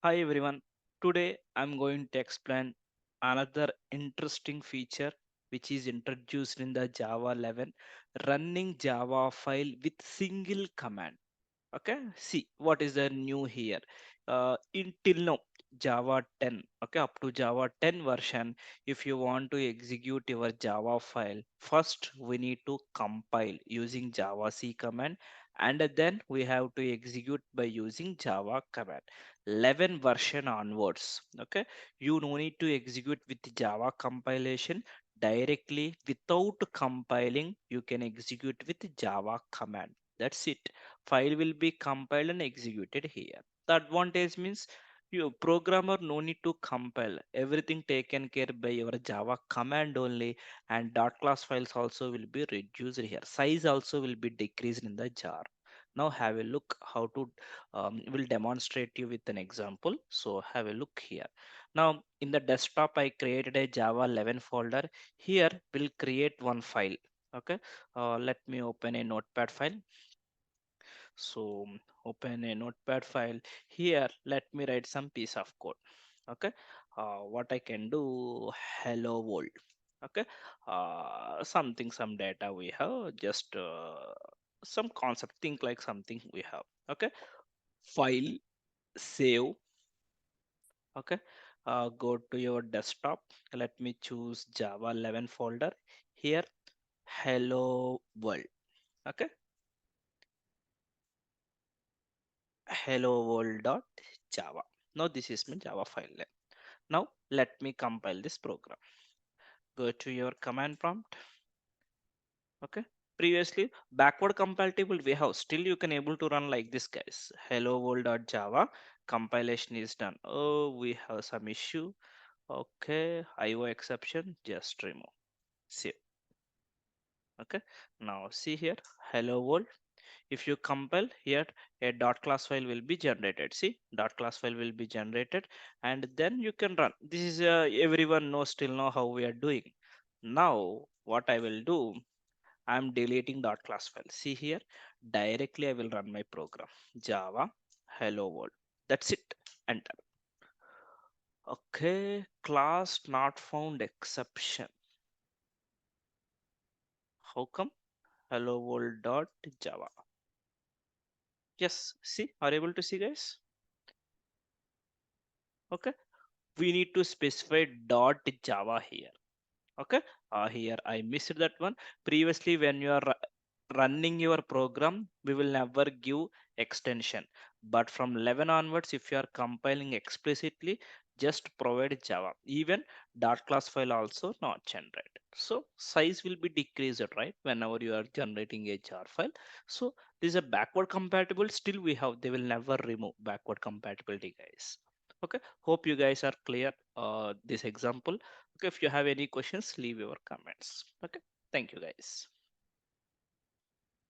Hi everyone. Today I'm going to explain another interesting feature which is introduced in the Java 11 running Java file with single command. Okay, see what is the new here. Until now Java 10, okay, up to Java 10 version, if you want to execute your Java file, first we need to compile using Java C command, and then we have to execute by using Java command. 11 version onwards, okay, you no need to execute with Java compilation. Directly without compiling you can execute with Java command. That's it. File will be compiled and executed here. The advantage means you programmer no need to compile, everything taken care by your Java command only, and dot class files also will be reduced here, size also will be decreased in the jar. Now have a look how to will demonstrate you with an example. So have a look here. Now in the desktop I created a Java 11 folder. Here we'll create one file. Okay, let me open a notepad file. So open a notepad file. Here let me write some piece of code. Okay, what I can do, hello world. Okay, some data we have, just some concept, think like something we have. Okay, file, save. Okay, go to your desktop, let me choose Java 11 folder. Here hello world. Okay, hello world dot java. Now this is my Java file name. Now let me compile this program. Go to your command prompt. Okay, previously backward compatible we have, still you can able to run like this guys. Hello world dot java, compilation is done. Oh, we have some issue. Okay, IO exception, just remove, save. Okay, now see here, hello world. If you compile here, a dot class file will be generated. See, dot class file will be generated, and then you can run. This is everyone knows, still know how we are doing. Now what I will do, I'm deleting dot class file. See here, directly I will run my program. Java hello world, that's it. Enter. Okay, class not found exception. How come? Hello world dot java. Yes, see, are able to see guys? Okay, we need to specify dot java here. Okay, here I missed that one. Previously when you are running your program, we will never give extension, but from 11 onwards if you are compiling explicitly, just provide java. Even dot class file also not generate, so size will be decreased, right, whenever you are generating a jar file. So this is a backward compatible, still we have, they will never remove backward compatibility guys. Okay, hope you guys are clear this example. Okay, if you have any questions, leave your comments. Okay, thank you guys.